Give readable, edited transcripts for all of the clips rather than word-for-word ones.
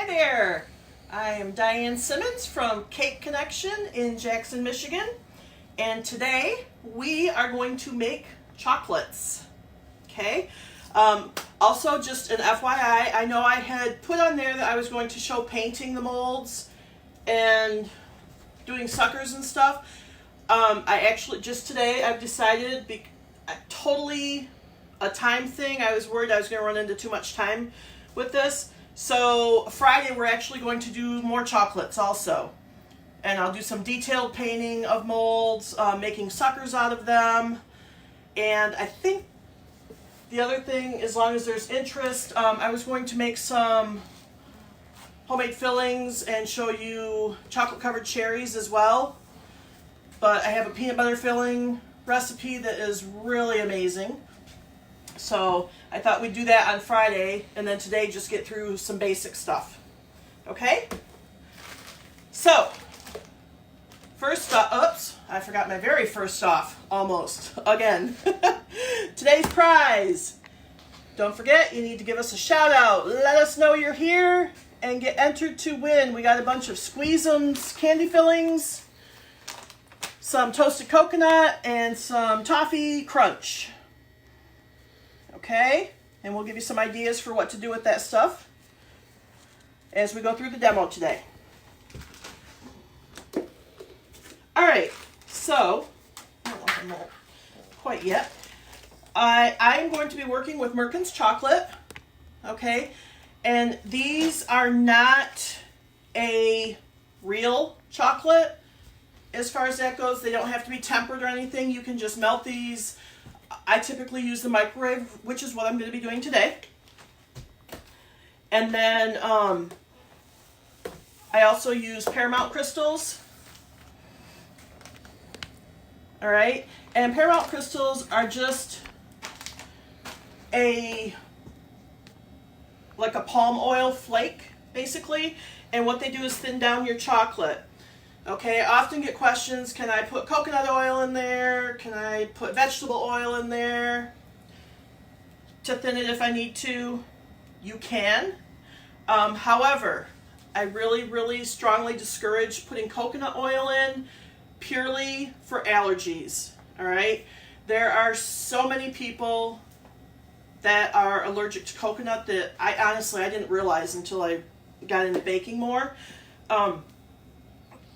Hi there, I am Diane Simmons from Cake Connection in Jackson, Michigan, and today we are going to make chocolates, okay? Also, just an FYI, I know I had put on there that I was going to show painting the molds and doing suckers and stuff. I actually, just today, I've decided, totally a time thing, I was worried I was going to run into too much time with this. So Friday we're actually going to do more chocolates also. And I'll do some detailed painting of molds, making suckers out of them. And I think the other thing, as long as there's interest, I was going to make some homemade fillings and show you chocolate covered cherries as well. But I have a peanut butter filling recipe that is really amazing. So I thought we'd do that on Friday, and then today just get through some basic stuff. Okay? So, first off, oops, I forgot my very first off, almost, again. Today's prize. Don't forget, you need to give us a shout out. Let us know you're here and get entered to win. We got a bunch of Squeeze-Ems candy fillings, some toasted coconut, and some toffee crunch. Okay, and we'll give you some ideas for what to do with that stuff as we go through the demo today. All right, so I don't want the mold quite yet. I'm going to be working with Merkin's chocolate, okay, and these are not a real chocolate as far as that goes. They don't have to be tempered or anything. You can just melt these. I typically use the microwave, which is what I'm going to be doing today. And then I also use Paramount crystals. All right, and Paramount crystals are just like a palm oil flake, basically. And what they do is thin down your chocolate. Okay, I often get questions, can I put coconut oil in there? Can I put vegetable oil in there to thin it if I need to? You can. However, I really strongly discourage putting coconut oil in purely for allergies, all right? There are so many people that are allergic to coconut that I didn't realize until I got into baking more.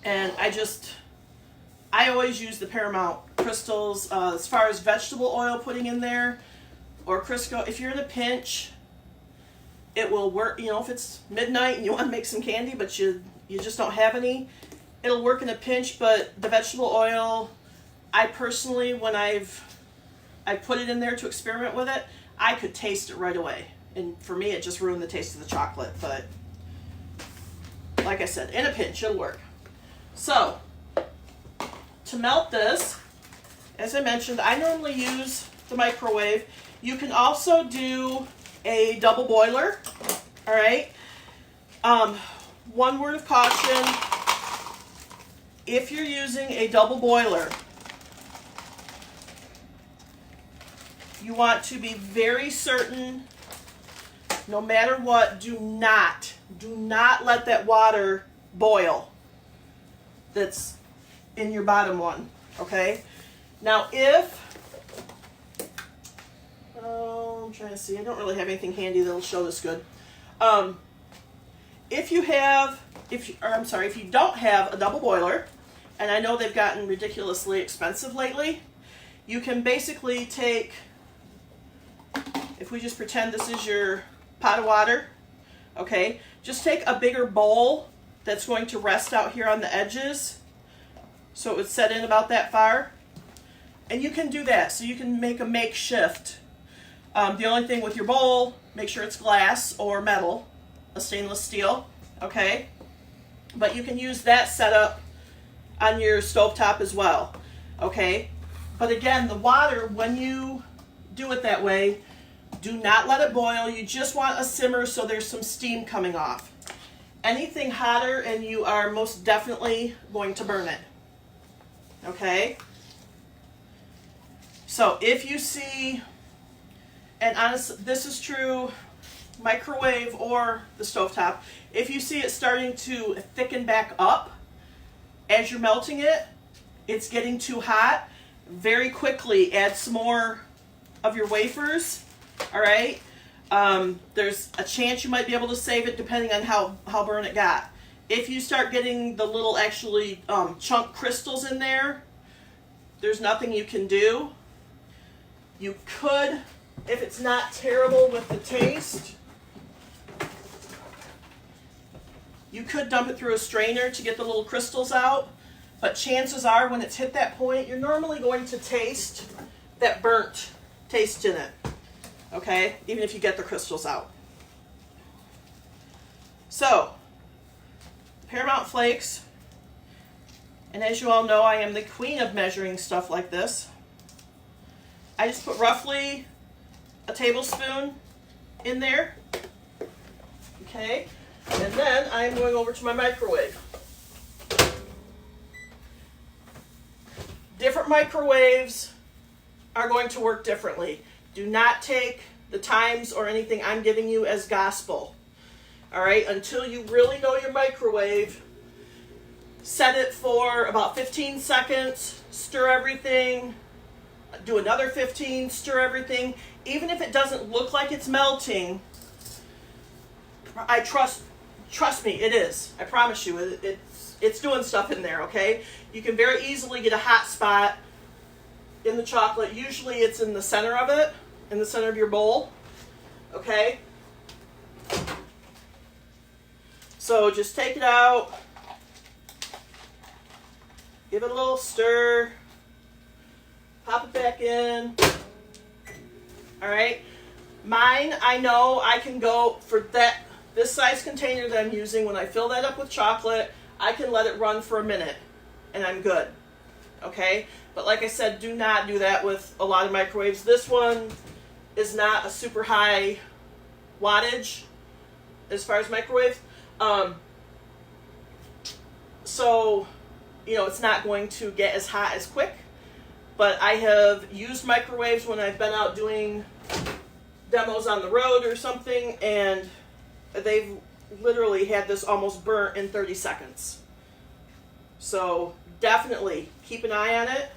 And I always use the Paramount crystals. As far as vegetable oil putting in there, or Crisco, if you're in a pinch, it will work. You know, if it's midnight and you want to make some candy, but you just don't have any, it'll work in a pinch. But the vegetable oil, I personally, when I put it in there to experiment with it, I could taste it right away. And for me, it just ruined the taste of the chocolate. But like I said, in a pinch, it'll work. So, to melt this, as I mentioned, I normally use the microwave. You can also do a double boiler, all right? One word of caution, if you're using a double boiler, you want to be very certain, no matter what, do not let that water boil that's in your bottom one, okay? Now I'm trying to see, I don't really have anything handy that'll show this good. If you don't have a double boiler, and I know they've gotten ridiculously expensive lately, you can basically take, if we just pretend this is your pot of water, okay, just take a bigger bowl that's going to rest out here on the edges, so it would set in about that far. And you can do that, so you can make a makeshift. The only thing with your bowl, make sure it's glass or metal, a stainless steel, okay? But you can use that setup on your stovetop as well, okay? But again, the water, when you do it that way, do not let it boil. You just want a simmer so there's some steam coming off. Anything hotter and you are most definitely going to burn it. Okay? So if you see, and honestly, this is true microwave or the stovetop, if you see it starting to thicken back up as you're melting it, it's getting too hot, very quickly add some more of your wafers, all right? There's a chance you might be able to save it depending on how burnt it got. If you start getting the little actually chunk crystals in there, there's nothing you can do. You could, if it's not terrible with the taste, you could dump it through a strainer to get the little crystals out, but chances are when it's hit that point, you're normally going to taste that burnt taste in it, okay? Even if you get the crystals out. So, Paramount Flakes, and as you all know, I am the queen of measuring stuff like this. I just put roughly a tablespoon in there, okay? And then I'm going over to my microwave. Different microwaves are going to work differently. Do not take the times or anything I'm giving you as gospel. All right, until you really know your microwave, set it for about 15 seconds, stir everything, do another 15, stir everything. Even if it doesn't look like it's melting, I trust me, it is. I promise you, it's doing stuff in there, okay? You can very easily get a hot spot in the chocolate. Usually it's in the center of it, in the center of your bowl, okay? So just take it out, give it a little stir, pop it back in. All right, mine, I know I can go for this size container that I'm using. When I fill that up with chocolate, I can let it run for a minute and I'm good, okay? But like I said, do not do that with a lot of microwaves. This one is not a super high wattage as far as microwave. So, you know, it's not going to get as hot as quick, but I have used microwaves when I've been out doing demos on the road or something, and they've literally had this almost burnt in 30 seconds. So definitely keep an eye on it.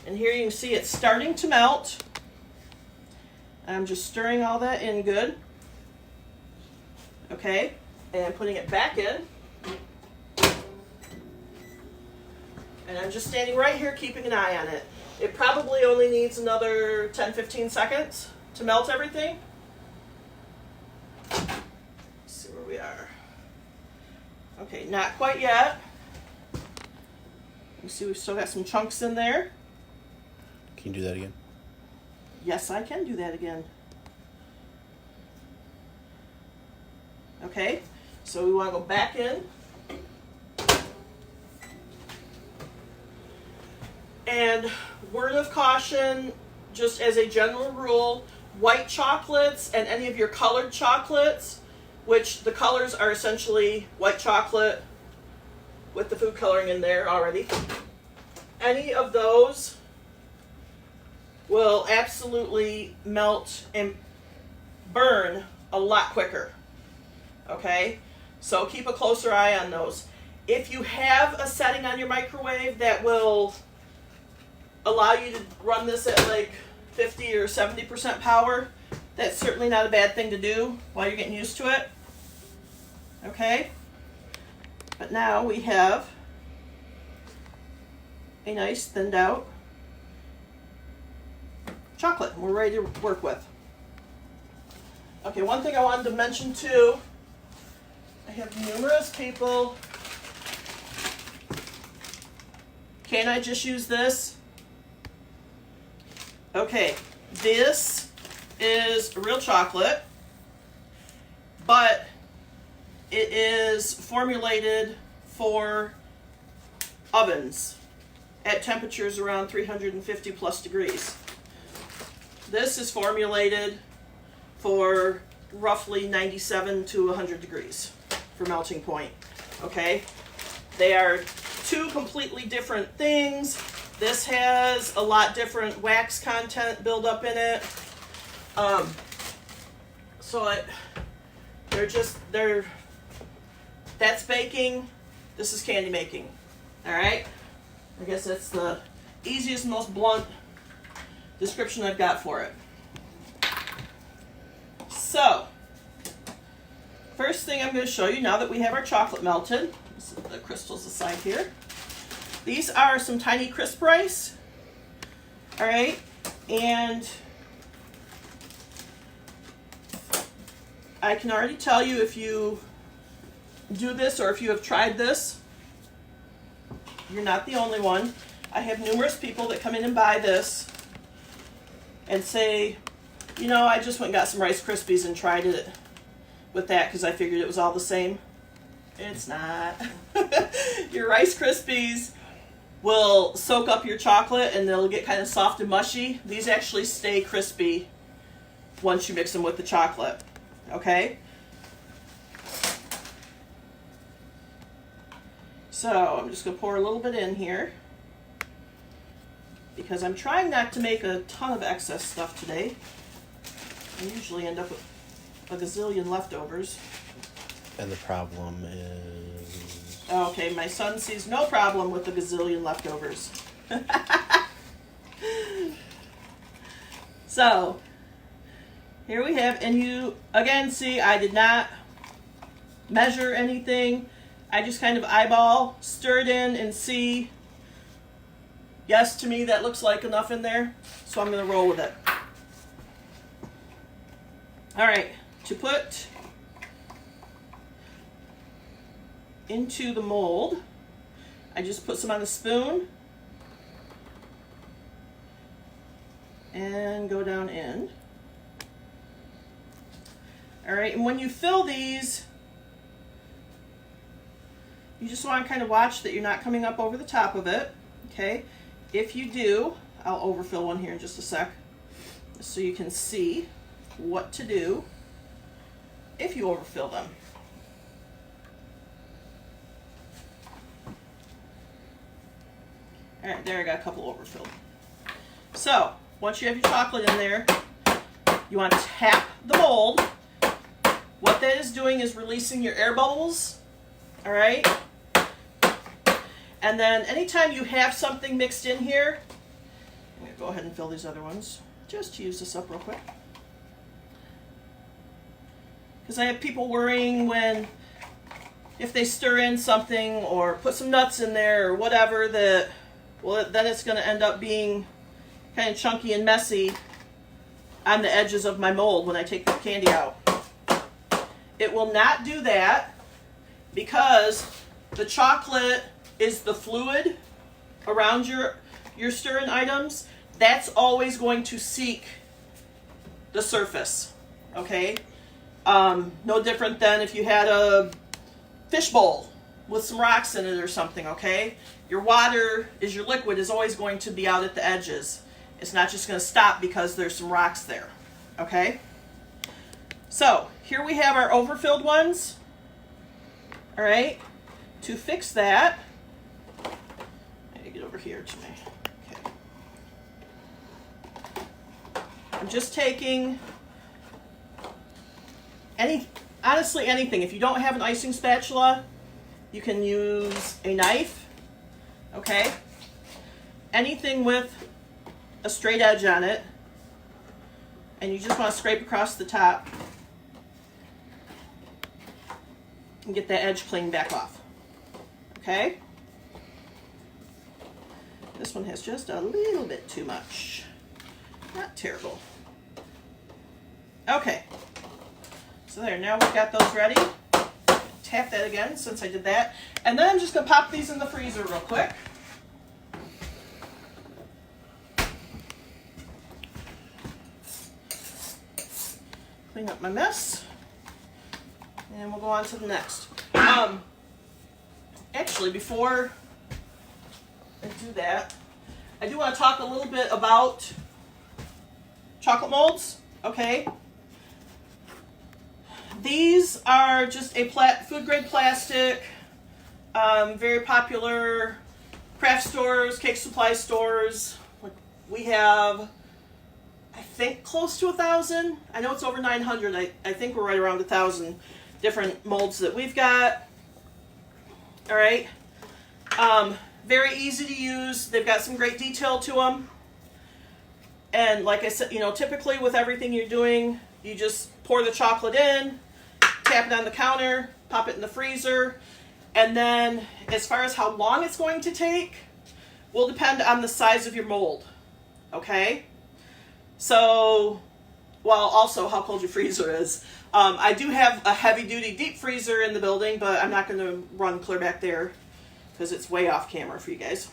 And here you can see it's starting to melt. I'm just stirring all that in good. Okay, and putting it back in. And I'm just standing right here keeping an eye on it. It probably only needs another 10-15 seconds to melt everything. Let's see where we are. Okay, not quite yet. You see we've still got some chunks in there. Can you do that again? Yes, I can do that again. Okay, so we want to go back in. And word of caution, just as a general rule, white chocolates and any of your colored chocolates, which the colors are essentially white chocolate with the food coloring in there already, any of those will absolutely melt and burn a lot quicker. Okay, so keep a closer eye on those. If you have a setting on your microwave that will allow you to run this at like 50 or 70% power, that's certainly not a bad thing to do while you're getting used to it. Okay, but now we have a nice thinned out chocolate we're ready to work with. Okay, one thing I wanted to mention too, I have numerous people, can I just use this? Okay, this is real chocolate, but it is formulated for ovens at temperatures around 350 plus degrees. This is formulated for roughly 97 to 100 degrees for melting point, okay? They are two completely different things. This has a lot different wax content built up in it. So that's baking, this is candy making. All right? I guess that's the easiest, most blunt description I've got for it. So, first thing I'm going to show you, now that we have our chocolate melted, let's set the crystals aside here. These are some tiny crisp rice. All right? And I can already tell you if you do this or if you have tried this, you're not the only one. I have numerous people that come in and buy this and say, you know, I just went and got some Rice Krispies and tried it with that because I figured it was all the same. It's not. Your Rice Krispies will soak up your chocolate and they'll get kind of soft and mushy. These actually stay crispy once you mix them with the chocolate. Okay? So I'm just going to pour a little bit in here because I'm trying not to make a ton of excess stuff today. I usually end up with a gazillion leftovers. And the problem is... Okay, my son sees no problem with the gazillion leftovers. So, here we have, and you, again, see, I did not measure anything. I just kind of eyeball, stir it in, and see. Yes, to me, that looks like enough in there, so I'm going to roll with it. All right, to put into the mold, I just put some on a spoon and go down in. All right, and when you fill these, you just want to kind of watch that you're not coming up over the top of it, okay? If you do, I'll overfill one here in just a sec, so you can see what to do if you overfill them. All right, there I got a couple overfilled. So, once you have your chocolate in there, you want to tap the mold. What that is doing is releasing your air bubbles, all right? And then anytime you have something mixed in here, I'm gonna go ahead and fill these other ones, just to use this up real quick. Because I have people worrying if they stir in something or put some nuts in there or whatever, that, well, then it's going to end up being kind of chunky and messy on the edges of my mold when I take the candy out. It will not do that because the chocolate is the fluid around your stir-in items. That's always going to seek the surface, okay? No different than if you had a fish bowl with some rocks in it or something, okay? Your water your liquid is always going to be out at the edges. It's not just going to stop because there's some rocks there, okay? So, here we have our overfilled ones, all right? To fix that, I need to get over here to me, okay. I'm just taking honestly anything. If you don't have an icing spatula, you can use a knife, okay? Anything with a straight edge on it, and you just want to scrape across the top and get that edge cleaned back off, okay? This one has just a little bit too much. Not terrible. Okay. So there, now we've got those ready. Tap that again since I did that. And then I'm just going to pop these in the freezer real quick. Clean up my mess. And we'll go on to the next. Actually, before I do that, I do want to talk a little bit about chocolate molds, okay? These are just a food grade plastic, very popular craft stores, cake supply stores. We have I think close to 1,000. I know it's over 900. I think we're right around 1,000 different molds that we've got. All right. Very easy to use. They've got some great detail to them. And like I said, you know, typically with everything you're doing, you just pour the chocolate in, tap it on the counter, pop it in the freezer. And then as far as how long it's going to take will depend on the size of your mold. Okay? So, well, also how cold your freezer is. I do have a heavy-duty deep freezer in the building, but I'm not going to run clear back there because it's way off camera for you guys.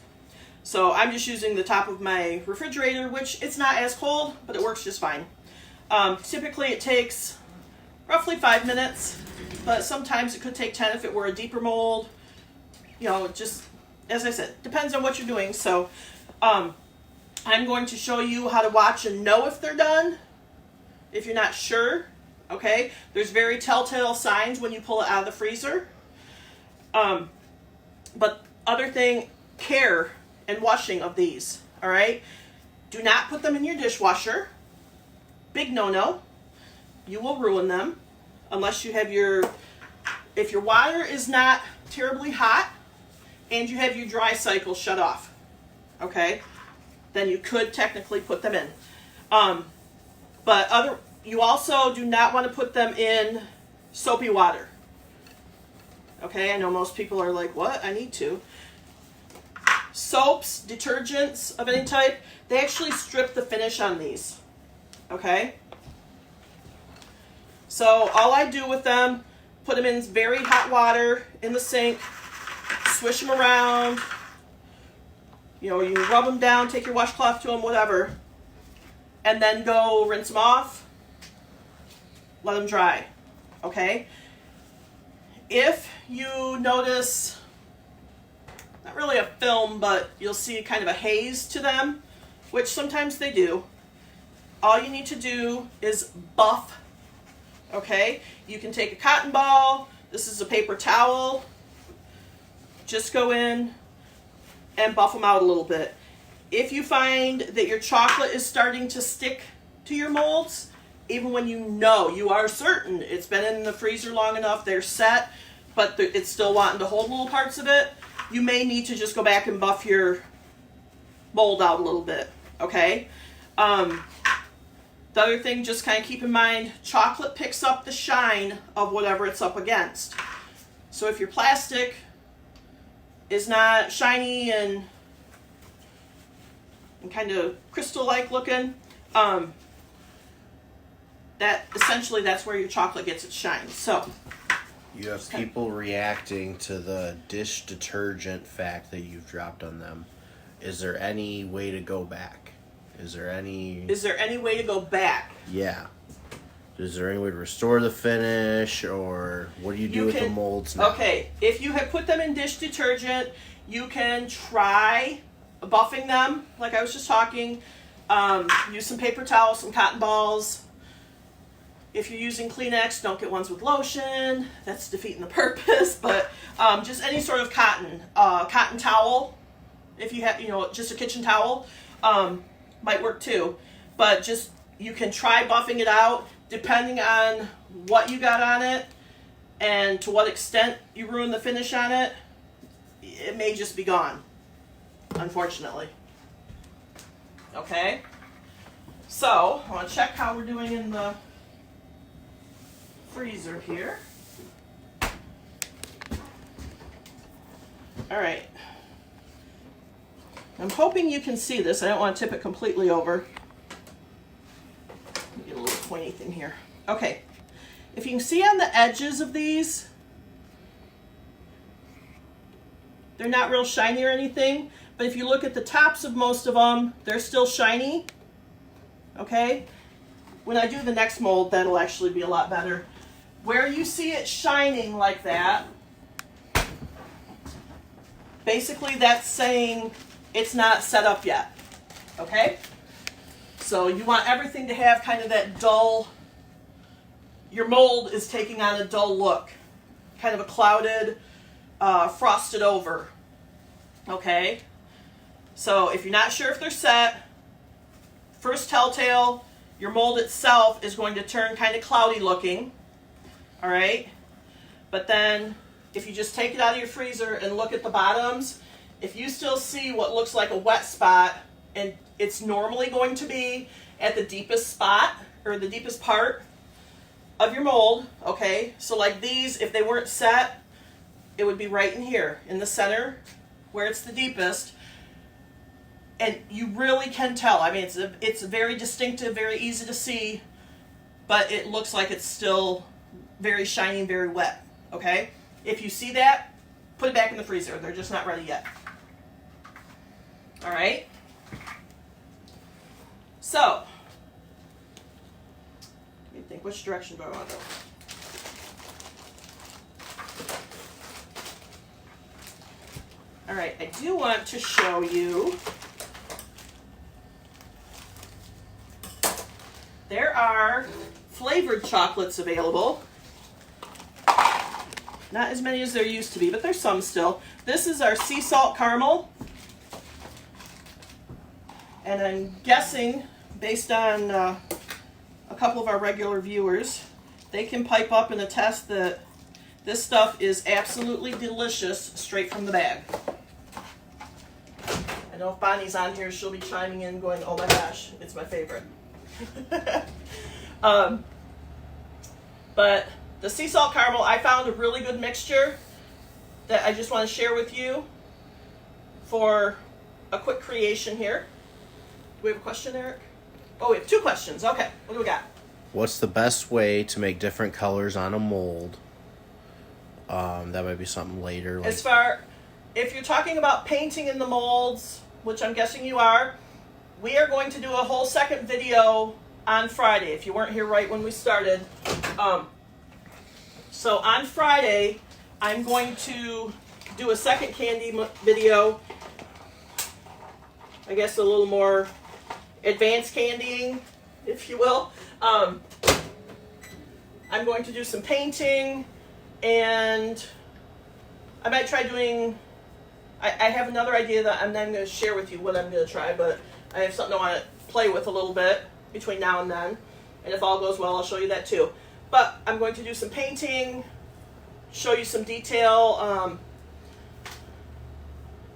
So I'm just using the top of my refrigerator, which it's not as cold, but it works just fine. Typically it takes roughly 5 minutes, but sometimes it could take 10 if it were a deeper mold. You know, just, as I said, depends on what you're doing. So I'm going to show you how to watch and know if they're done, if you're not sure. Okay, there's very telltale signs when you pull it out of the freezer. But other thing, care and washing of these. All right, do not put them in your dishwasher. Big no-no. You will ruin them unless you have if your water is not terribly hot and you have your dry cycle shut off. Okay, then you could technically put them in. But you also do not want to put them in soapy water. Okay, I know most people are like, what? I need to. Soaps, detergents of any type, they actually strip the finish on these. Okay? So all I do with them, put them in very hot water in the sink, swish them around. You know, you rub them down, take your washcloth to them, whatever. And then go rinse them off. Let them dry. Okay? If you notice, not really a film, but you'll see kind of a haze to them, which sometimes they do, all you need to do is buff. Okay? You can take a cotton ball. This is a paper towel. Just go in and buff them out a little bit. If you find that your chocolate is starting to stick to your molds, even when you are certain it's been in the freezer long enough, they're set, but it's still wanting to hold little parts of it, you may need to just go back and buff your mold out a little bit, okay? The other thing, just kind of keep in mind, chocolate picks up the shine of whatever it's up against. So if your plastic is not shiny and kind of crystal-like looking, that's where your chocolate gets its shine. So you have people reacting to the dish detergent fact that you've dropped on them. Is there any way to go back? Is there any way to go back? Yeah. Is there any way to restore the finish, or what do you do with the molds now? Okay, if you have put them in dish detergent, you can try buffing them, like I was just talking. Use some paper towels, some cotton balls. If you're using Kleenex, don't get ones with lotion. That's defeating the purpose. But just any sort of cotton towel, if you have, just a kitchen towel, might work too. But just, you can try buffing it out, depending on what you got on it and to what extent you ruin the finish on it. It may just be gone, unfortunately. Okay, so I want to check how we're doing in the freezer here. All right. I'm hoping you can see this. I don't want to tip it completely over. Let me get a little pointy thing here. Okay. If you can see on the edges of these, they're not real shiny or anything, but if you look at the tops of most of them, they're still shiny. Okay? When I do the next mold, that'll actually be a lot better. Where you see it shining like that, basically that's saying it's not set up yet. Okay? So you want everything to have kind of that dull, your mold is taking on a dull look. Kind of a clouded, frosted over. Okay? So if you're not sure if they're set, first telltale, your mold itself is going to turn kind of cloudy looking. All right. But then if you just take it out of your freezer and look at the bottoms, if you still see what looks like a wet spot, and it's normally going to be at the deepest spot or the deepest part of your mold, okay? So like these, if they weren't set, it would be right in here in the center where it's the deepest. And you really can tell. I mean, it's very distinctive, very easy to see, but it looks like it's still very shiny, very wet, okay? If you see that, put it back in the freezer. They're just not ready yet. All right? So, let me think, which direction do I want to go? All right, I do want to show you, there are flavored chocolates available. Not as many as there used to be, but there's some still. This is our sea salt caramel. And I'm guessing, based on a couple of our regular viewers, they can pipe up and attest that this stuff is absolutely delicious straight from the bag. I know if Bonnie's on here, she'll be chiming in going, oh my gosh, it's my favorite. But the sea salt caramel, I found a really good mixture that I just want to share with you for a quick creation here. Do we have a question, Eric? Oh, we have 2 questions. Okay, what do we got? What's the best way to make different colors on a mold? That might be something later. Like... As far, if you're talking about painting in the molds, which I'm guessing you are, we are going to do a whole second video on Friday, if you weren't here right when we started. So on Friday, I'm going to do a second candy video, I guess a little more advanced candying, if you will. I'm going to do some painting, and I might try doing, I have another idea that I'm not going to share with you what I'm going to try, but I have something I want to play with a little bit between now and then, and if all goes well, I'll show you that too. But I'm going to do some painting, show you some detail,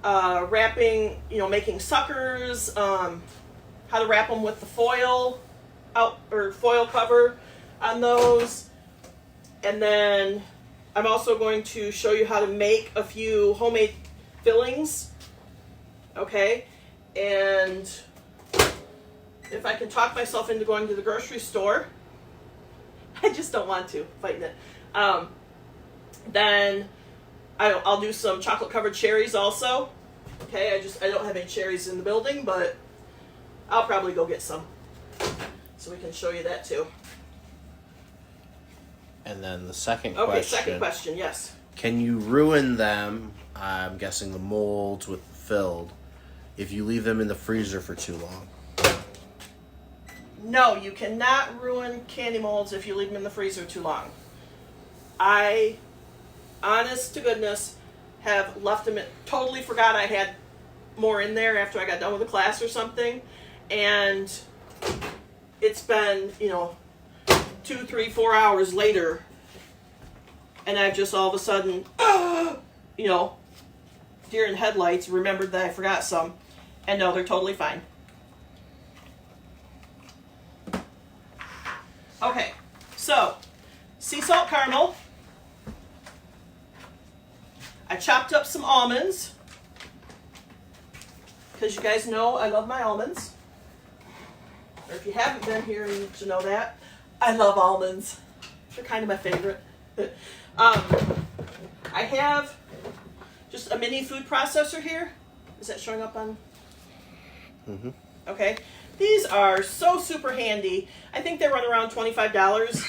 wrapping, making suckers, how to wrap them with the foil foil cover on those. And then I'm also going to show you how to make a few homemade fillings. Okay? And if I can talk myself into going to the grocery store, I just don't want to, fighting it. Then I'll do some chocolate covered cherries also. Okay, I don't have any cherries in the building, but I'll probably go get some. So we can show you that too. And then the second question. Okay, second question, yes. Can you ruin them, I'm guessing the molds with filled, if you leave them in the freezer for too long? No, you cannot ruin candy molds if you leave them in the freezer too long. I, honest to goodness, have left them totally forgot I had more in there after I got done with the class or something. And it's been, 2, 3, 4 hours later, and I've just all of a sudden, deer in headlights, remembered that I forgot some. And no, they're totally fine. Okay, so sea salt caramel. I chopped up some almonds, because you guys know I love my almonds. Or if you haven't been here, you need to know that. I love almonds. They're kind of my favorite. I have just a mini food processor here. Is that showing up on? Mm-hmm. Okay. These are so super handy. I think they run around $25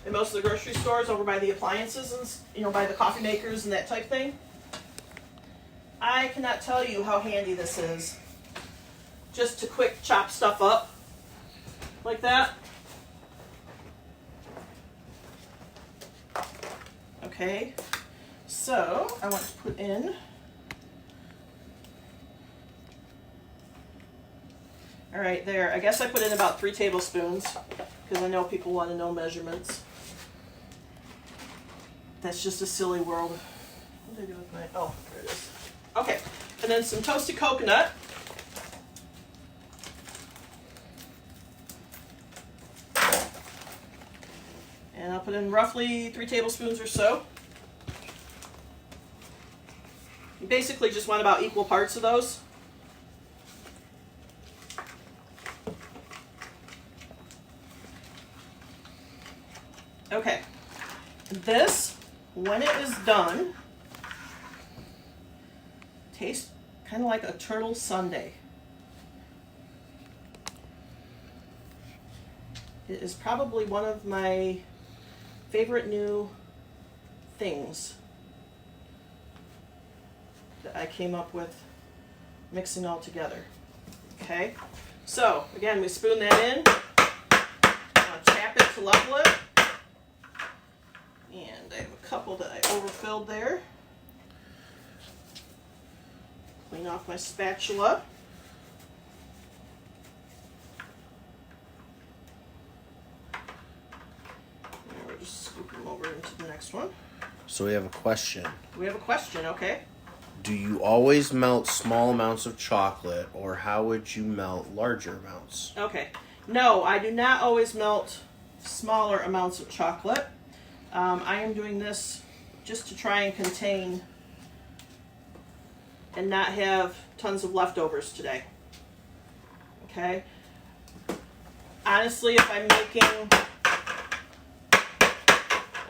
in most of the grocery stores over by the appliances and, by the coffee makers and that type thing. I cannot tell you how handy this is. Just to quick chop stuff up like that. Okay, so I want to put in All right, there. I guess I put in about 3 tablespoons because I know people want to know measurements. That's just a silly world. What did I do with my, oh, there it is. Okay, and then some toasted coconut. And I'll put in roughly 3 tablespoons or so. You basically just want about equal parts of those. Okay, this, when it is done, tastes kind of like a turtle sundae. It is probably one of my favorite new things that I came up with mixing all together. Okay, so again, we spoon that in, tap it to level it, and I have a couple that I overfilled there. Clean off my spatula. And we're just scooping them over into the next one. So we have a question. We have a question, okay? Do you always melt small amounts of chocolate, or how would you melt larger amounts? Okay. No, I do not always melt smaller amounts of chocolate. I am doing this just to try and contain and not have tons of leftovers today. Okay? Honestly, if I'm making...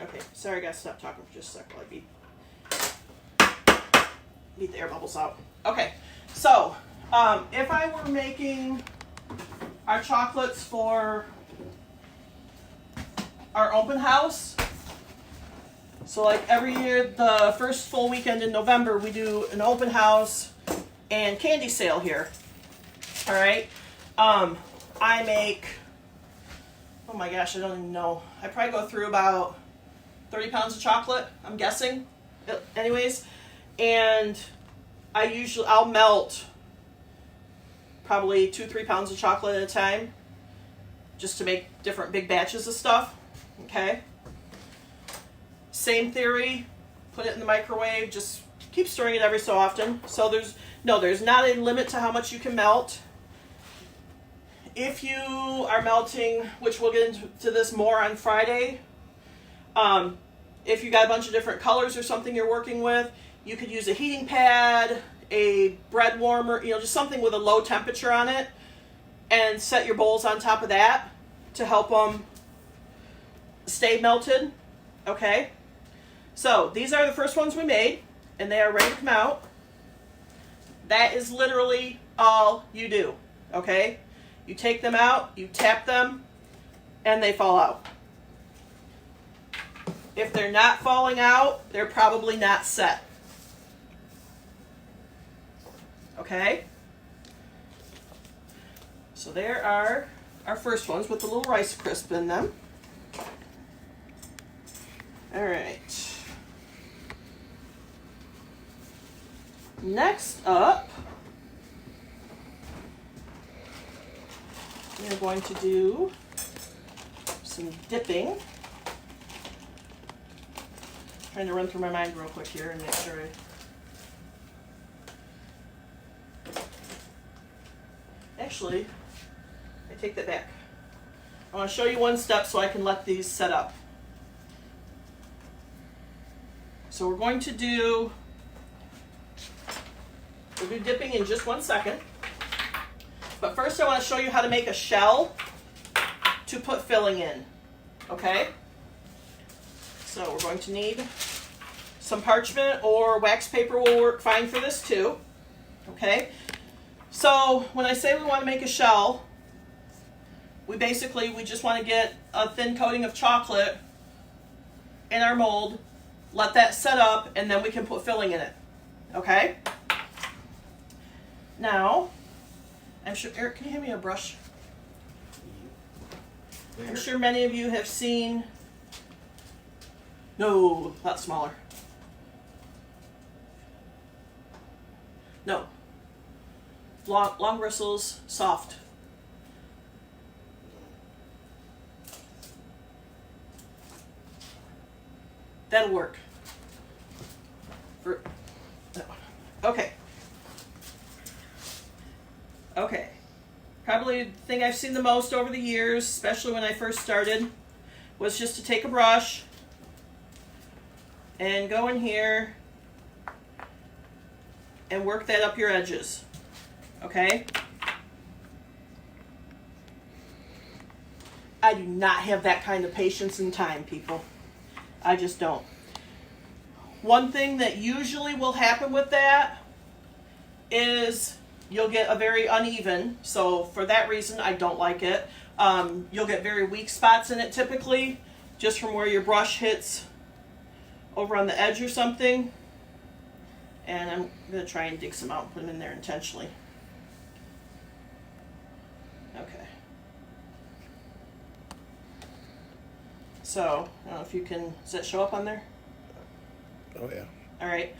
Okay, sorry, I gotta stop talking for just a second. I'll beat the air bubbles out. Okay, so if I were making our chocolates for our open house, so like every year, the first full weekend in November, we do an open house and candy sale here. All right, I make, oh my gosh, I don't even know. I probably go through about 30 pounds of chocolate, I'm guessing. Anyways, and I'll melt probably 2-3 pounds of chocolate at a time just to make different big batches of stuff. Okay. Same theory, put it in the microwave, just keep stirring it every so often. So there's not a limit to how much you can melt. If you are melting, which we'll get into this more on Friday, if you got a bunch of different colors or something you're working with, you could use a heating pad, a bread warmer, just something with a low temperature on it, and set your bowls on top of that to help them stay melted. Okay, so these are the first ones we made, and they are ready to come out. That is literally all you do. Okay, you take them out, you tap them, and they fall out. If they're not falling out, they're probably not set. Okay? So there are our first ones with the little Rice Crisp in them. All right. Next up, we're going to do some dipping. Trying to run through my mind real quick here and make sure Actually, I take that back. I want to show you one step so I can let these set up. So we're going to do, we'll do dipping in just 1 second. But first I want to show you how to make a shell to put filling in. Okay? So we're going to need some parchment, or wax paper will work fine for this too. Okay? So when I say we want to make a shell, we just want to get a thin coating of chocolate in our mold, let that set up, and then we can put filling in it. Okay? Now, I'm sure, Eric, can you hand me a brush? I'm sure many of you have seen, no, a lot smaller. No. Long bristles, soft. That'll work. Okay. Okay. Probably the thing I've seen the most over the years, especially when I first started, was just to take a brush and go in here and work that up your edges. Okay? I do not have that kind of patience and time, people. I just don't. One thing that usually will happen with that is you'll get a very uneven, so for that reason I don't like it. You'll get very weak spots in it typically, just from where your brush hits over on the edge or something. And I'm going to try and dig some out and put them in there intentionally. Okay. So, I don't know if you can, does that show up on there? Oh yeah. All right.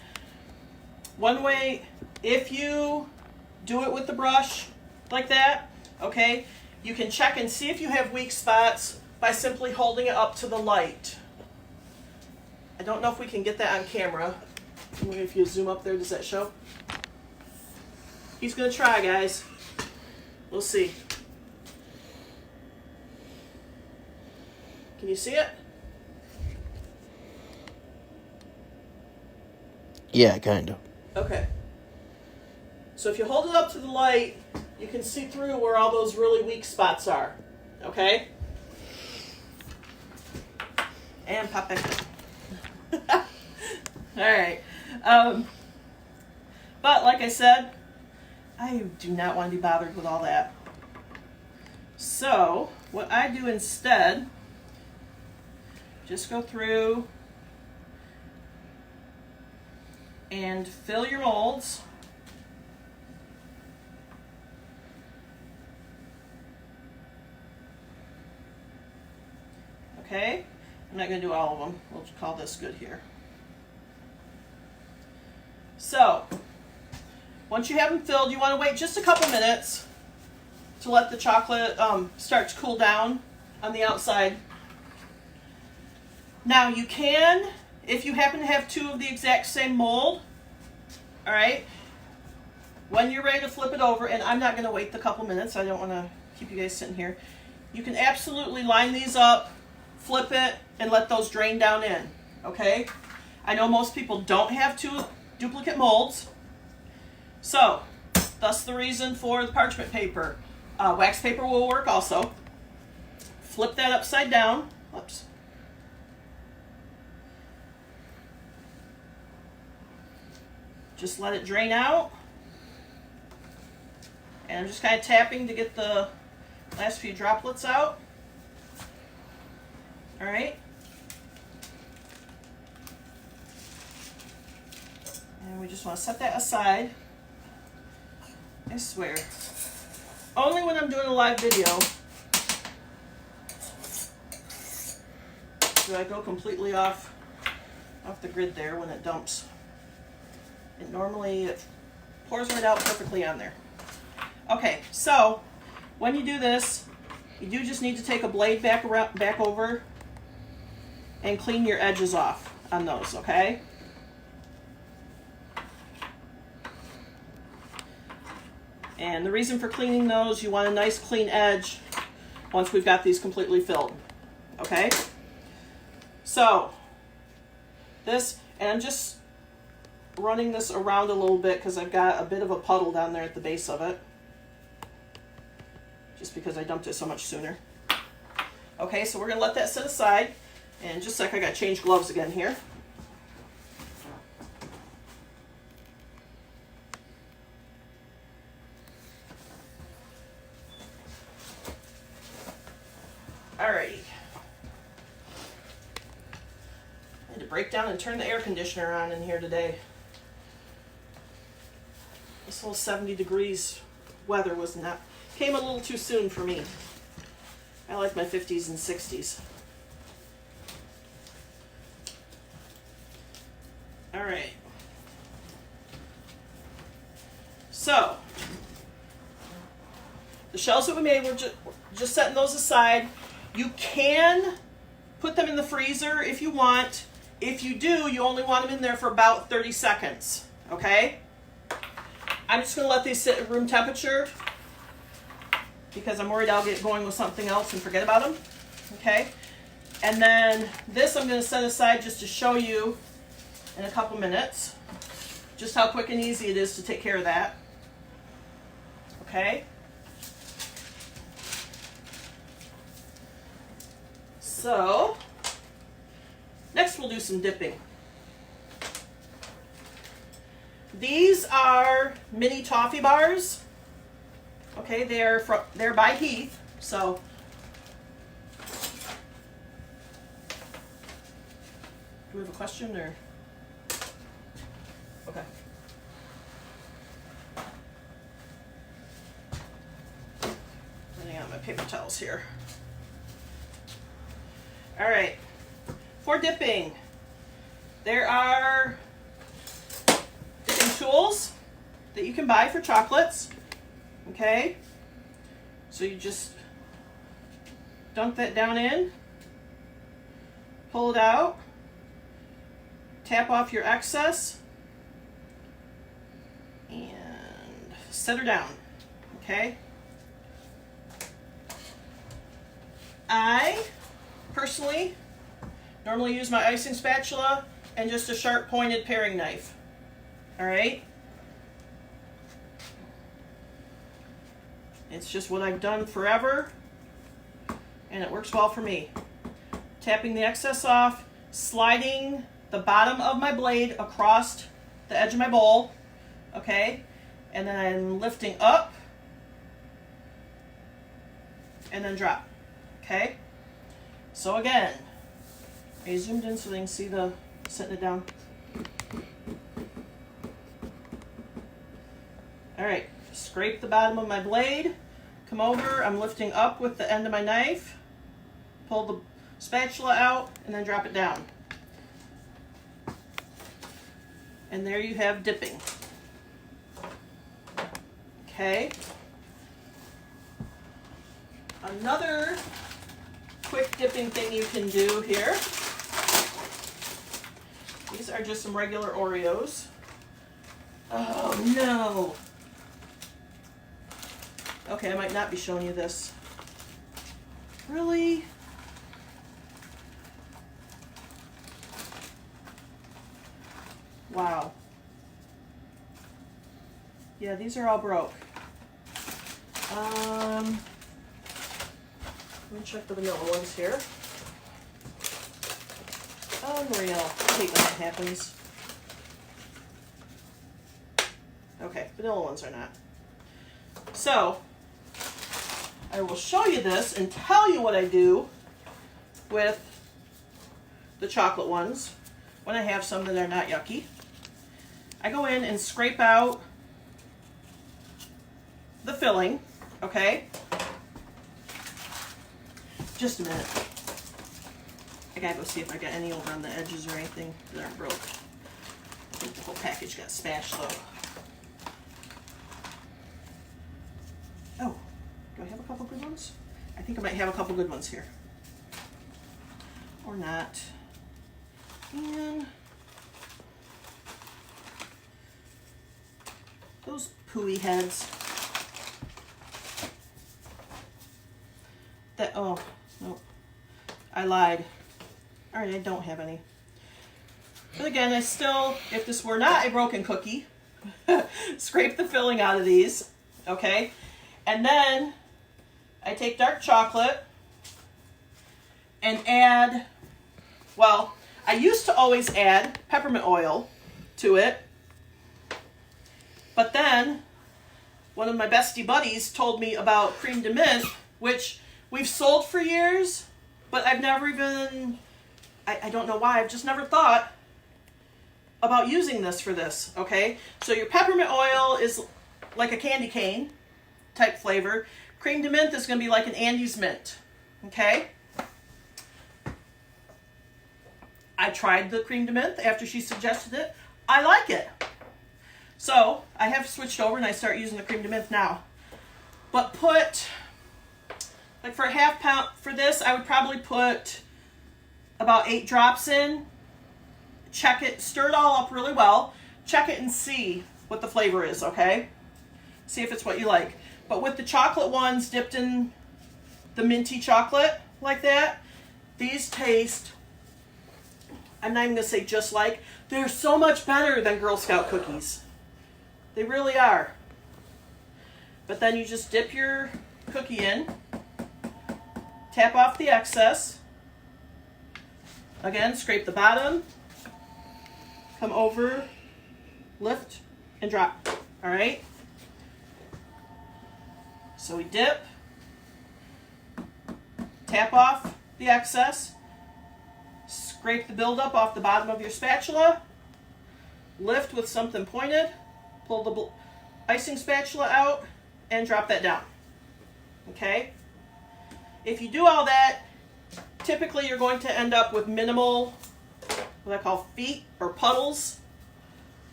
One way, if you do it with the brush like that, okay, you can check and see if you have weak spots by simply holding it up to the light. I don't know if we can get that on camera. If you zoom up there, does that show? He's going to try, guys. We'll see. Can you see it? Yeah, kind of. Okay. So if you hold it up to the light, you can see through where all those really weak spots are. Okay? And pop back down. All right. But like I said, I do not want to be bothered with all that. So what I do instead, just go through and fill your molds. Okay, I'm not going to do all of them. We'll just call this good here. So, once you have them filled, you want to wait just a couple minutes to let the chocolate start to cool down on the outside. Now you can, if you happen to have two of the exact same mold, all right, when you're ready to flip it over, and I'm not going to wait the couple minutes, I don't want to keep you guys sitting here, you can absolutely line these up, flip it, and let those drain down in, okay? I know most people don't have two duplicate molds, so thus the reason for the parchment paper. Wax paper will work also. Flip that upside down. Whoops. Just let it drain out. And I'm just kind of tapping to get the last few droplets out. All right. And we just want to set that aside. I swear. Only when I'm doing a live video do I go completely off the grid there when it dumps. And normally it pours right out perfectly on there. Okay, so when you do this, you do just need to take a blade back over and clean your edges off on those, okay? And the reason for cleaning those, you want a nice clean edge once we've got these completely filled, okay? So, this, and I'm just running this around a little bit because I've got a bit of a puddle down there at the base of it. Just because I dumped it so much sooner. Okay, so we're going to let that sit aside. And just a sec, I got to change gloves again here. Alrighty. I had to break down and turn the air conditioner on in here today. This whole 70 degrees weather came a little too soon for me. I like my 50s and 60s. All right. So, the shells that we made, we're just setting those aside. You can put them in the freezer if you want. If you do, you only want them in there for about 30 seconds, okay? I'm just gonna let these sit at room temperature because I'm worried I'll get going with something else and forget about them, okay? And then this I'm gonna set aside just to show you in a couple minutes just how quick and easy it is to take care of that, okay? So, next we'll do some dipping. These are mini toffee bars. Okay, they're by Heath, so do we have a question or? Okay. Running out of my paper towels here. All right, for dipping, there are dipping tools that you can buy for chocolates, okay? So you just dunk that down in, pull it out, tap off your excess, and set her down, okay? I personally normally use my icing spatula and just a sharp pointed paring knife. All right? It's just what I've done forever and it works well for me. Tapping the excess off, sliding the bottom of my blade across the edge of my bowl, okay? And then lifting up and then drop, okay? So again, I zoomed in so they can see the setting it down. All right, scrape the bottom of my blade, come over, I'm lifting up with the end of my knife, pull the spatula out, and then drop it down. And there you have dipping. Okay. Another quick dipping thing you can do here. These are just some regular Oreos. Oh no. Okay, I might not be showing you this. Really? Wow. Yeah, these are all broke. Let me check the vanilla ones here. Unreal. I hate when that happens. Okay, vanilla ones are not. So, I will show you this and tell you what I do with the chocolate ones when I have some that are not yucky. I go in and scrape out the filling, okay? Just a minute. I gotta go see if I got any over on the edges or anything that aren't broke. I think the whole package got smashed though. Oh, do I have a couple good ones? I think I might have a couple good ones here. Or not. And those pooey heads. That, oh, nope. I lied. All right, I don't have any. But again, I still, if this were not a broken cookie, scrape the filling out of these, okay? And then I take dark chocolate and add, well, I used to always add peppermint oil to it. But then one of my bestie buddies told me about creme de menthe, which we've sold for years, but I've never even, I don't know why, I've just never thought about using this for this, okay? So your peppermint oil is like a candy cane type flavor. Creme de menthe is going to be like an Andes mint, okay? I tried the creme de menthe after she suggested it. I like it. So I have switched over and I start using the creme de menthe now. But put, like for a half pound, for this I would probably put about 8 drops in. check it, stir it all up really well, check it and see what the flavor is, okay? See if it's what you like. But with the chocolate ones dipped in the minty chocolate like that, these taste, I'm not even going to say just like, they're so much better than Girl Scout cookies. They really are. But then you just dip your cookie in, tap off the excess. Again, scrape the bottom, come over, lift, and drop. All right? So we dip, tap off the excess, scrape the buildup off the bottom of your spatula, lift with something pointed, pull the icing spatula out, and drop that down. Okay? If you do all that, typically you're going to end up with minimal, what I call feet or puddles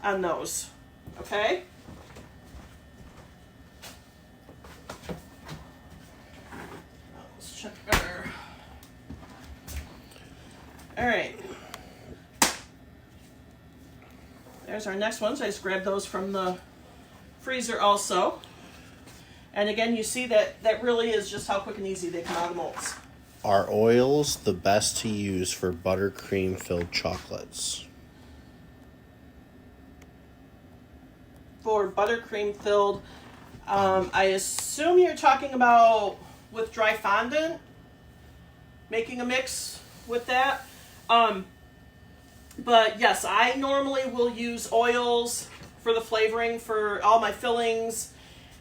on those. Okay? Let's check our... All right. There's our next ones. I just grabbed those from the freezer also. And again, you see that really is just how quick and easy they come out of molds. Are oils the best to use for buttercream filled chocolates? For buttercream filled, I assume you're talking about with dry fondant, making a mix with that. But yes, I normally will use oils for the flavoring for all my fillings,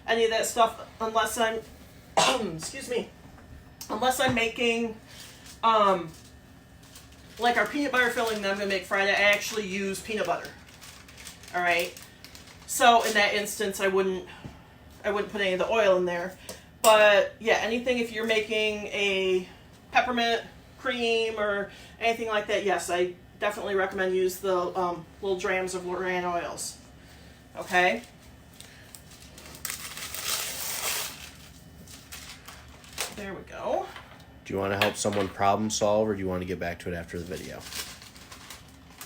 any of that stuff, unless I'm, excuse me, unless I'm making, like our peanut butter filling that I'm going to make Friday, I actually use peanut butter. All right. So in that instance, I wouldn't put any of the oil in there. But yeah, anything if you're making a peppermint cream or anything like that, yes, I definitely recommend use the little drams of Lorraine oils. Okay. There we go. Do you want to help someone problem solve, or do you want to get back to it after the video?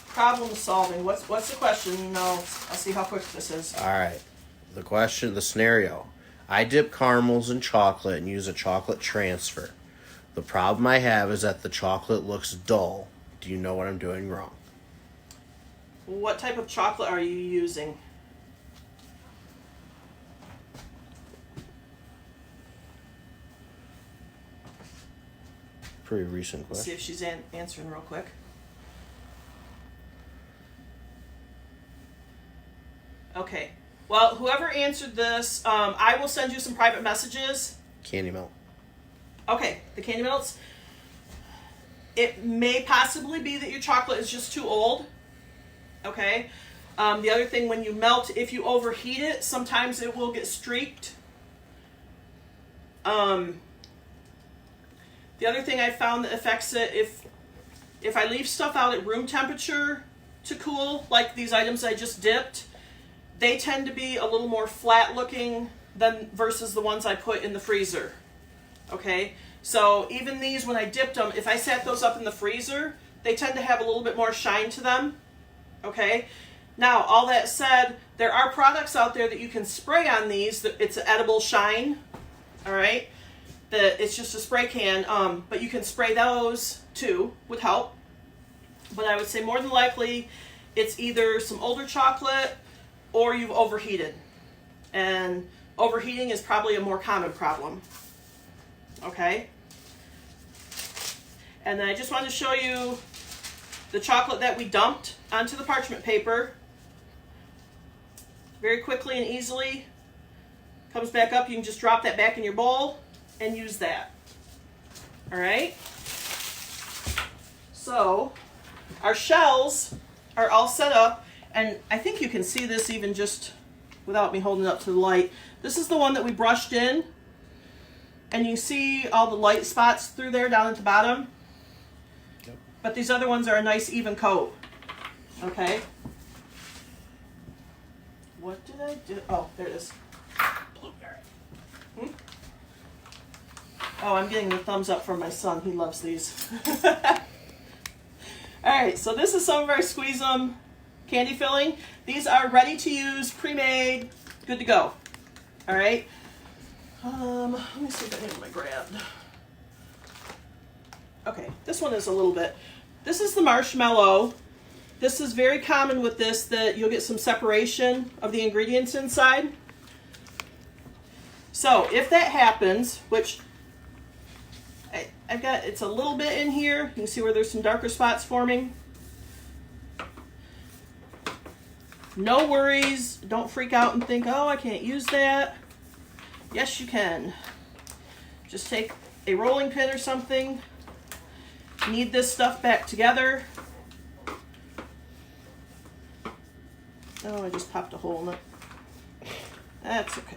Problem solving. What's the question? No, I'll see how quick this is. All right. The scenario. I dip caramels in chocolate and use a chocolate transfer. The problem I have is that the chocolate looks dull. Do you know what I'm doing wrong? What type of chocolate are you using? Pretty recent Let's see question. if she's answering real quick. Okay. Well, whoever answered this, I will send you some private messages. Candy melt. Okay, the candy melts. It may possibly be that your chocolate is just too old. Okay. The other thing, when you melt, if you overheat it, sometimes it will get streaked. The other thing I found that affects it, if I leave stuff out at room temperature to cool, like these items I just dipped, they tend to be a little more flat looking than versus the ones I put in the freezer. Okay, so even these, when I dipped them, if I sat those up in the freezer, they tend to have a little bit more shine to them. Okay, now all that said, there are products out there that you can spray on these. It's an edible shine. All right, it's just a spray can, but you can spray those too, would help. But I would say more than likely, it's either some older chocolate or you've overheated. And overheating is probably a more common problem. Okay? And then I just wanted to show you the chocolate that we dumped onto the parchment paper. Very quickly and easily comes back up. You can just drop that back in your bowl and use that. All right? So our shells are all set up, and I think you can see this even just without me holding it up to the light. This is the one that we brushed in, and you see all the light spots through there down at the bottom. Yep. But these other ones are a nice even coat. Okay. What did I do? Oh, there it is. Blueberry. Oh, I'm getting the thumbs up from my son. He loves these. All right, so this is some of our Squeeze 'em candy filling. These are ready to use, pre-made, good to go. All right. Let me see if I have my grabbed. Okay, this one is a little bit. This is the marshmallow. This is very common with this, that you'll get some separation of the ingredients inside. So if that happens, which I've got, it's a little bit in here. You can see where there's some darker spots forming. No worries. Don't freak out and think, oh, I can't use that. Yes, you can. Just take a rolling pin or something. Knead this stuff back together. Oh, I just popped a hole in it. That's okay.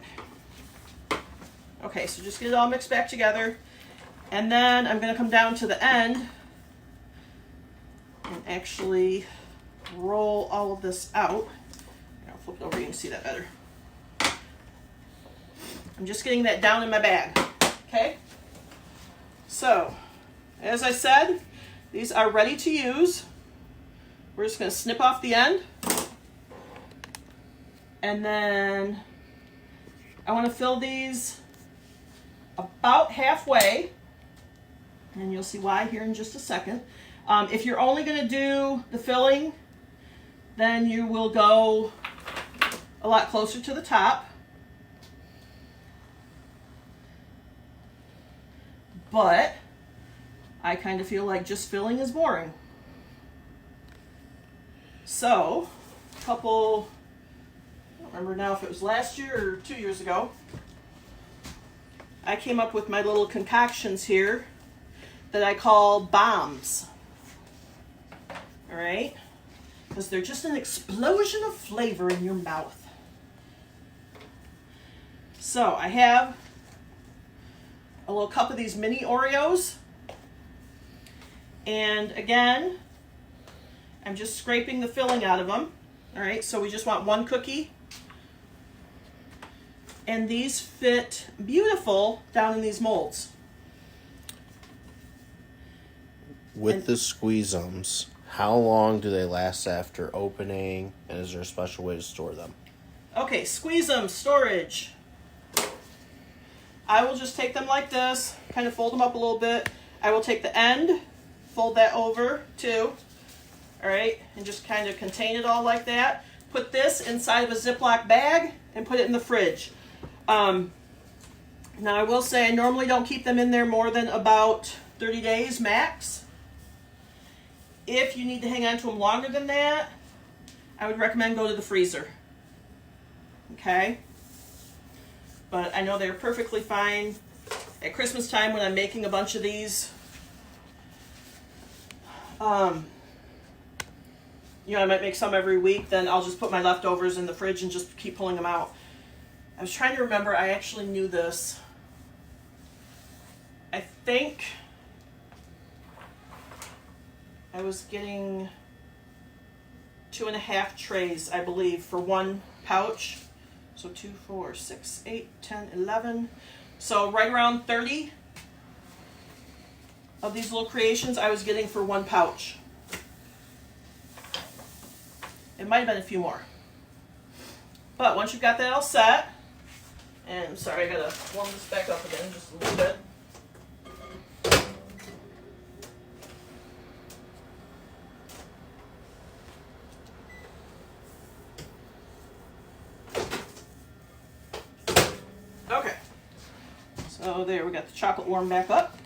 Okay, so just get it all mixed back together. And then I'm going to come down to the end and actually roll all of this out. I'll flip it over, you can see that better. I'm just getting that down in my bag, okay? So, as I said, these are ready to use. We're just going to snip off the end. And then I want to fill these about halfway. And you'll see why here in just a second. If you're only going to do the filling, then you will go a lot closer to the top. But I kind of feel like just filling is boring. So, a couple, I don't remember now if it was last year or 2 years ago, I came up with my little concoctions here that I call bombs. All right? Because they're just an explosion of flavor in your mouth. So I have a little cup of these mini Oreos. And again, I'm just scraping the filling out of them. All right, so we just want one cookie. And these fit beautiful down in these molds. With the Squeeze-ums, how long do they last after opening, and is there a special way to store them? Okay, Squeeze 'em, storage. I will just take them like this, kind of fold them up a little bit. I will take the end, fold that over too, all right, and just kind of contain it all like that. Put this inside of a Ziploc bag and put it in the fridge. Now I will say I normally don't keep them in there more than about 30 days max. If you need to hang on to them longer than that, I would recommend go to the freezer. Okay? But I know they're perfectly fine. At Christmas time when I'm making a bunch of these, I might make some every week, then I'll just put my leftovers in the fridge and just keep pulling them out. I was trying to remember, I actually knew this. I think I was getting 2.5 trays, I believe, for one pouch. So 2, 4, 6, 8, 10, 11. So right around 30 of these little creations I was getting for one pouch. It might have been a few more. But once you've got that all set, and I'm sorry, I gotta warm this back up again just a little bit. Okay, so there, we got the chocolate warm back up.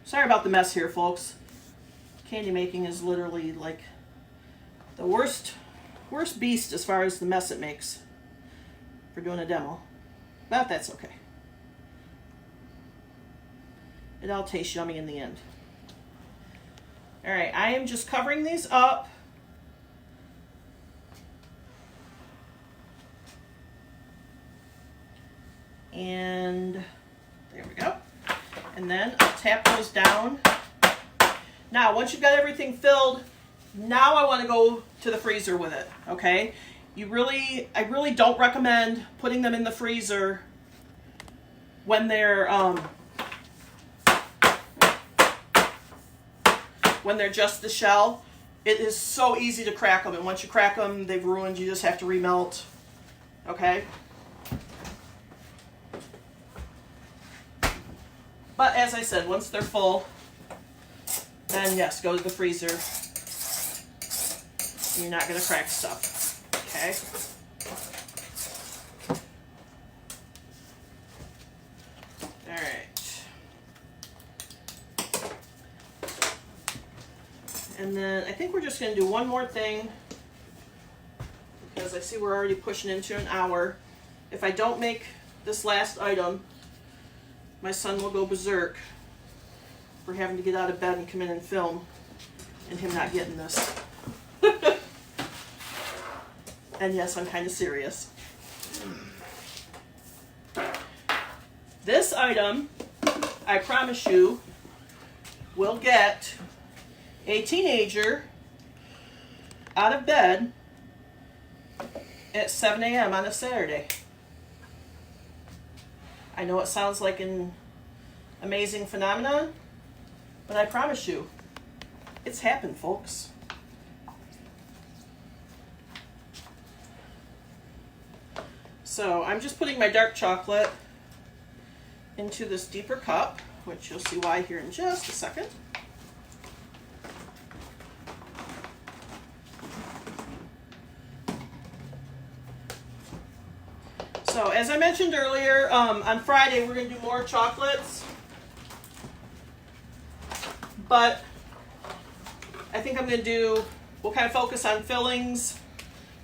Sorry about the mess here, folks. Candy making is literally like the worst beast as far as the mess it makes for doing a demo. But that's okay. It all tastes yummy in the end. All right, I am just covering these up. And there we go. And then I'll tap those down. Now, once you've got everything filled, now I want to go to the freezer with it, okay? I really don't recommend putting them in the freezer when they're when they're just the shell, it is so easy to crack them. And once you crack them, they've ruined. You just have to remelt. Okay? But as I said, once they're full, then yes, go to the freezer. You're not going to crack stuff. Okay? Alright. And then I think we're just going to do one more thing, because I see we're already pushing into an hour. If I don't make this last item, my son will go berserk for having to get out of bed and come in and film, and him not getting this. And yes, I'm kind of serious. This item, I promise you, will get a teenager out of bed at 7 a.m. on a Saturday. I know it sounds like an amazing phenomenon, but I promise you, it's happened, folks. So I'm just putting my dark chocolate into this deeper cup, which you'll see why here in just a second. So as I mentioned earlier, on Friday we're going to do more chocolates, but I think we'll kind of focus on fillings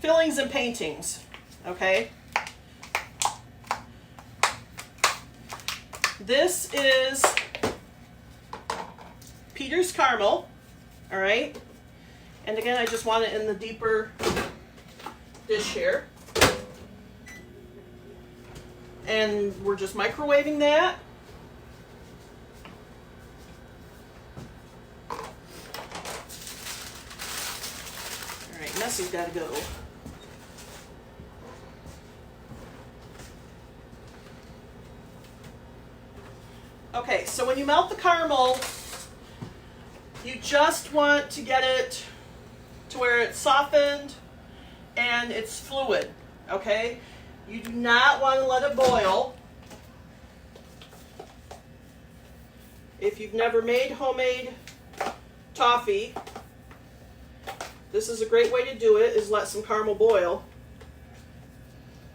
and paintings, okay? This is Peter's caramel, all right? And again, I just want it in the deeper dish here. And we're just microwaving that. All right, Nessie's got to go. Okay, so when you melt the caramel, you just want to get it to where it's softened and it's fluid, okay? You do not want to let it boil. If you've never made homemade toffee, this is a great way to do it, is let some caramel boil.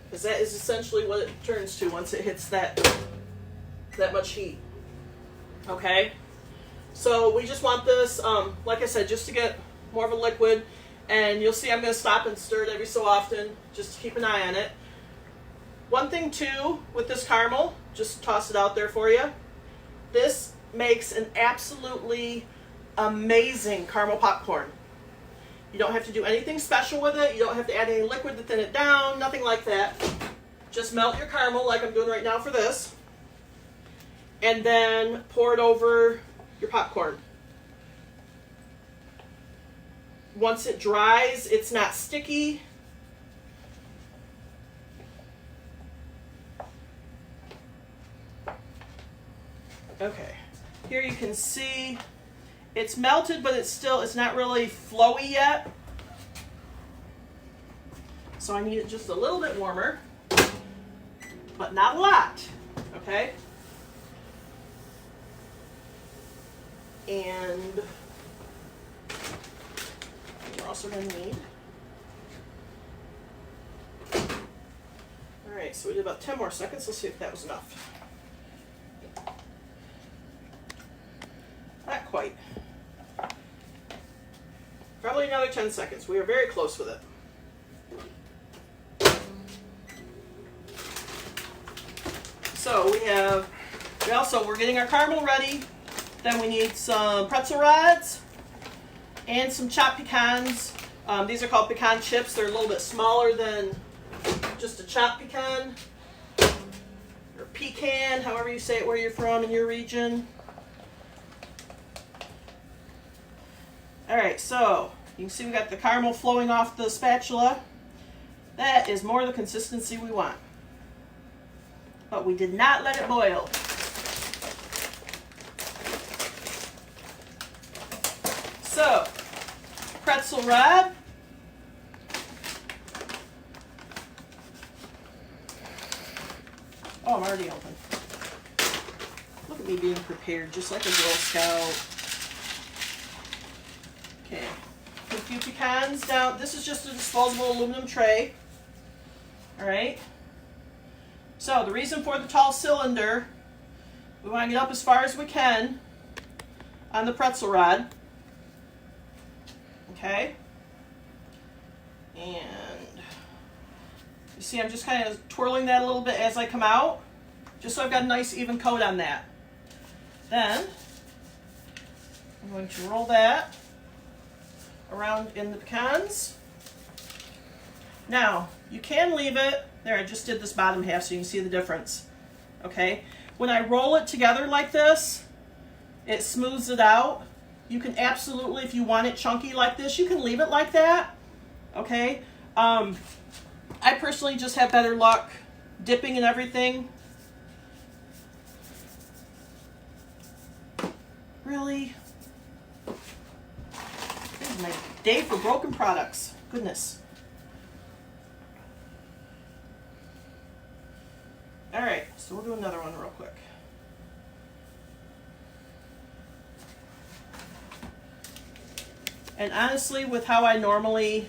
Because that is essentially what it turns to once it hits that much heat. Okay? So we just want this, like I said, just to get more of a liquid. And you'll see I'm going to stop and stir it every so often, just to keep an eye on it. One thing too with this caramel, just toss it out there for you. This makes an absolutely amazing caramel popcorn. You don't have to do anything special with it. You don't have to add any liquid to thin it down, nothing like that. Just melt your caramel like I'm doing right now for this. And then pour it over your popcorn. Once it dries, it's not sticky. Okay, here you can see it's melted, but it's not really flowy yet. So I need it just a little bit warmer, but not a lot, okay? And we're also going to need, all right, so we did about 10 more seconds. Let's see if that was enough. Not quite. Probably another 10 seconds. We are very close with it. So we're getting our caramel ready. Then we need some pretzel rods and some chopped pecans. These are called pecan chips. They're a little bit smaller than just a chopped pecan, or pecan, however you say it where you're from in your region. All right, so you can see we got the caramel flowing off the spatula. That is more the consistency we want. But we did not let it boil. pretzel rod. Oh, I'm already open. Look at me being prepared, just like a Girl Scout. Okay, put a few pecans down. This is just a disposable aluminum tray. All right. So the reason for the tall cylinder, we want to get up as far as we can on the pretzel rod. Okay. And you see I'm just kind of twirling that a little bit as I come out, just so I've got a nice even coat on that. Then I'm going to roll that around in the pecans. Now, you can leave it, there I just did this bottom half so you can see the difference. Okay, when I roll it together like this, it smooths it out. You can absolutely, if you want it chunky like this, you can leave it like that. Okay, I personally just have better luck dipping and everything. Really? This is my day for broken products. Goodness. All right, so we'll do another one real quick. And honestly, with how I normally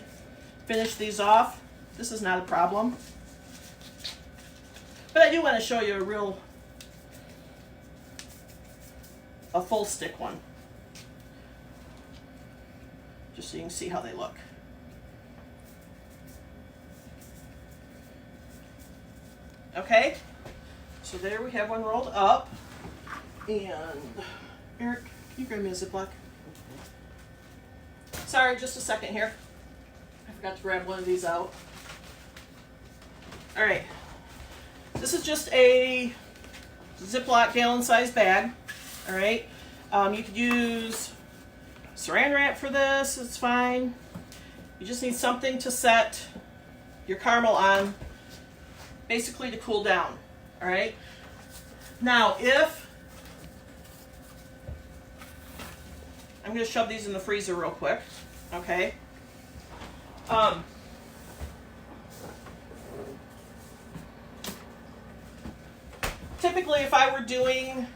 finish these off, this is not a problem. But I do want to show you a full stick one, just so you can see how they look. Okay, so there we have one rolled up. And Eric, can you grab me a Ziploc? Sorry, just a second here. I forgot to grab one of these out. All right, this is just a Ziploc gallon-sized bag. All right, you could use saran wrap for this, it's fine. You just need something to set your caramel on, basically to cool down. All right, now if I'm going to shove these in the freezer real quick. Okay, typically if I were doing,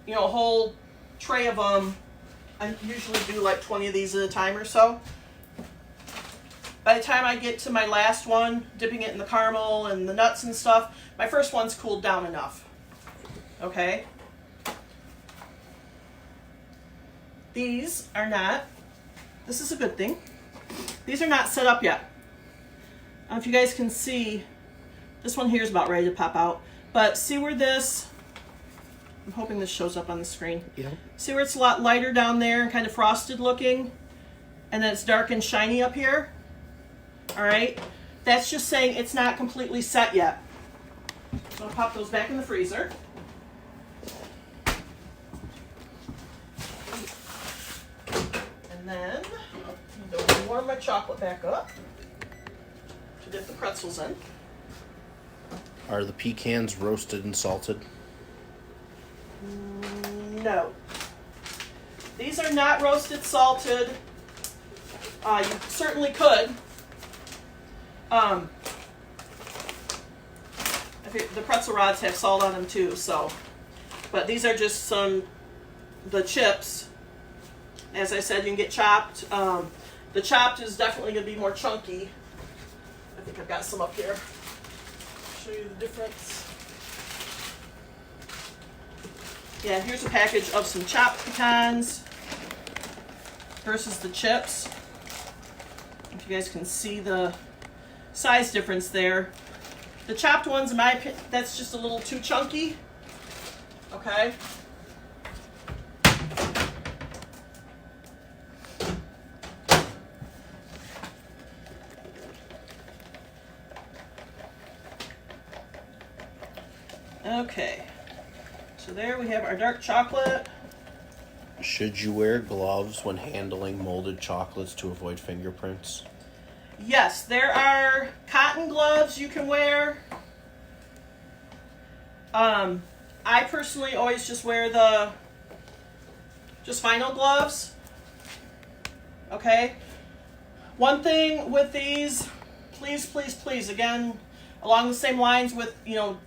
you know, a whole tray of them, I usually do like 20 of these at a time or so. By the time I get to my last one, dipping it in the caramel and the nuts and stuff, my first one's cooled down enough. Okay? These are not, this is a good thing, these are not set up yet. I don't know if you guys can see, this one here is about ready to pop out, but see where this, I'm hoping this shows up on the screen. Yeah. See where it's a lot lighter down there and kind of frosted looking, and then it's dark and shiny up here? All right, that's just saying it's not completely set yet. So I'll pop those back in the freezer. And then I'm going to warm my chocolate back up to dip the pretzels in. Are the pecans roasted and salted? No. These are not roasted, salted. You certainly could. The pretzel rods have salt on them too, so. But these are just the chips. As I said, you can get chopped. The chopped is definitely going to be more chunky. I think I've got some up here. Show you the difference. Yeah, here's a package of some chopped pecans versus the chips. If you guys can see the size difference there. The chopped ones, in my opinion, that's just a little too chunky. Okay. Okay. So there we have our dark chocolate. Should you wear gloves when handling molded chocolates to avoid fingerprints? Yes, there are cotton gloves you can wear. I personally always just wear the vinyl gloves. Okay? One thing with these, please, please, please, again, along the same lines with,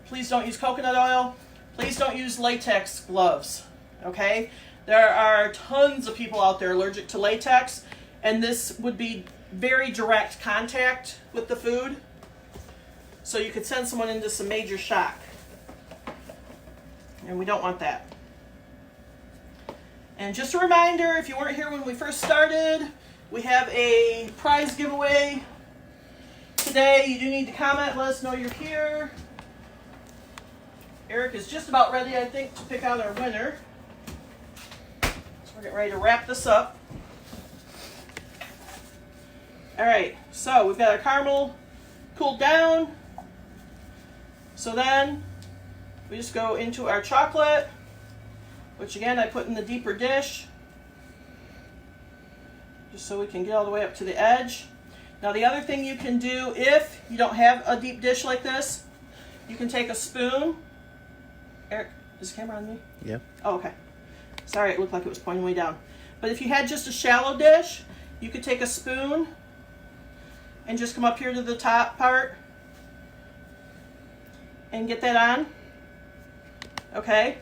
please don't use coconut oil. Please don't use latex gloves. Okay? There are tons of people out there allergic to latex, and this would be very direct contact with the food. So you could send someone into some major shock. And we don't want that. And just a reminder, if you weren't here when we first started, we have a prize giveaway today. You do need to comment, let us know you're here. Eric is just about ready, I think, to pick out our winner. So we're getting ready to wrap this up. All right, so we've got our caramel cooled down. So then we just go into our chocolate, which again I put in the deeper dish, just so we can get all the way up to the edge. Now the other thing you can do, if you don't have a deep dish like this, you can take a spoon. Eric, is the camera on me? Yeah. Oh, okay. Sorry, it looked like it was pointing way down. But if you had just a shallow dish, you could take a spoon and just come up here to the top part and get that on. Okay?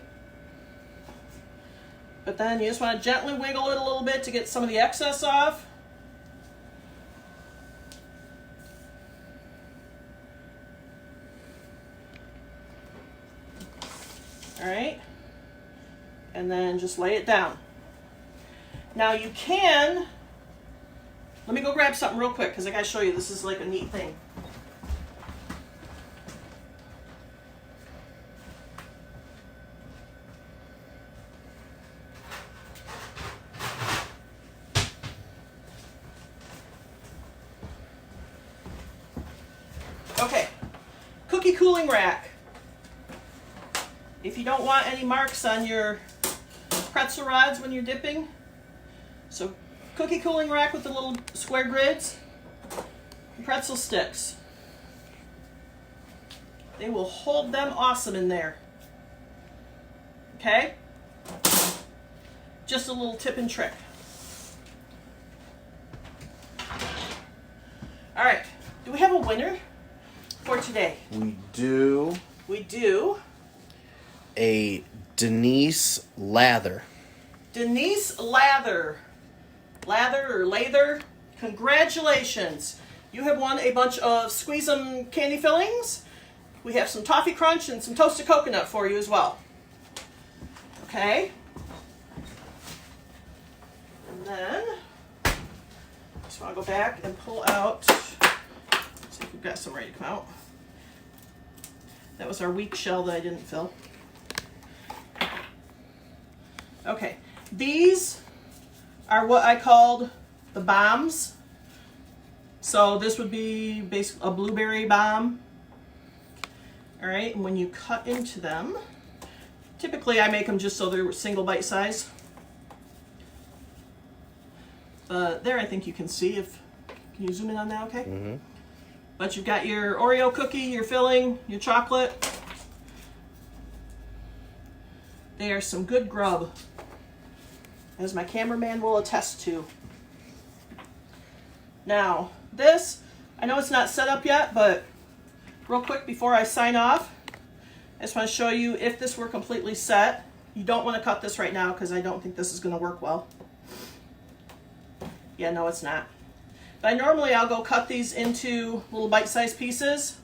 But then you just want to gently wiggle it a little bit to get some of the excess off. All right? And then just lay it down. Now you can, let me go grab something real quick because I gotta show you, this is like a neat thing. Okay, cookie cooling rack. If you don't want any marks on your pretzel rods when you're dipping, so cookie cooling rack with the little square grids, and pretzel sticks. They will hold them awesome in there. Okay? Just a little tip and trick. All right, do we have a winner for today? We do. We do. A Denise Lather. Denise Lather. Lather or Lather. Congratulations. You have won a bunch of Squeeze 'em candy fillings. We have some Toffee Crunch and some toasted coconut for you as well. Okay. And then, just want to go back and pull out, see if we've got some ready to come out. That was our weak shell that I didn't fill. Okay, these are what I called the bombs. So this would be basically a blueberry bomb. All right, and when you cut into them, typically I make them just so they're single bite size. There I think you can see if, can you zoom in on that okay? Mm-hmm. But you've got your Oreo cookie, your filling, your chocolate. They are some good grub, as my cameraman will attest to. Now, this, I know it's not set up yet, but real quick before I sign off, I just want to show you if this were completely set. You don't want to cut this right now because I don't think this is going to work well. Yeah, no, it's not. But normally I'll go cut these into little bite-sized pieces.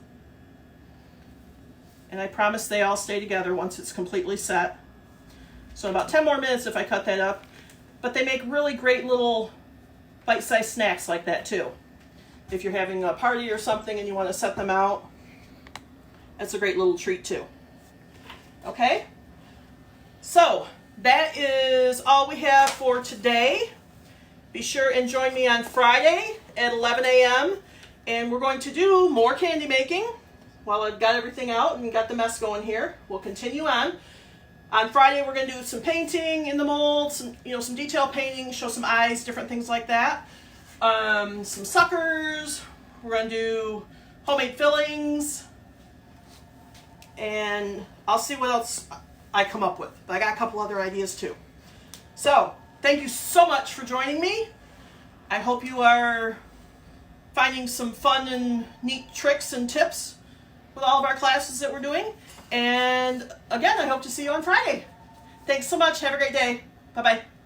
And I promise they all stay together once it's completely set. So in about 10 more minutes if I cut that up. But they make really great little bite-sized snacks like that too. If you're having a party or something and you want to set them out, that's a great little treat too. Okay? So, that is all we have for today. Be sure and join me on Friday at 11 a.m. And we're going to do more candy making while I've got everything out and got the mess going here. We'll continue on. On Friday, we're going to do some painting in the mold, some detail painting, show some eyes, different things like that. Some suckers. We're going to do homemade fillings. And I'll see what else I come up with. But I got a couple other ideas too. So, thank you so much for joining me. I hope you are finding some fun and neat tricks and tips with all of our classes that we're doing. And again, I hope to see you on Friday. Thanks so much. Have a great day. Bye-bye.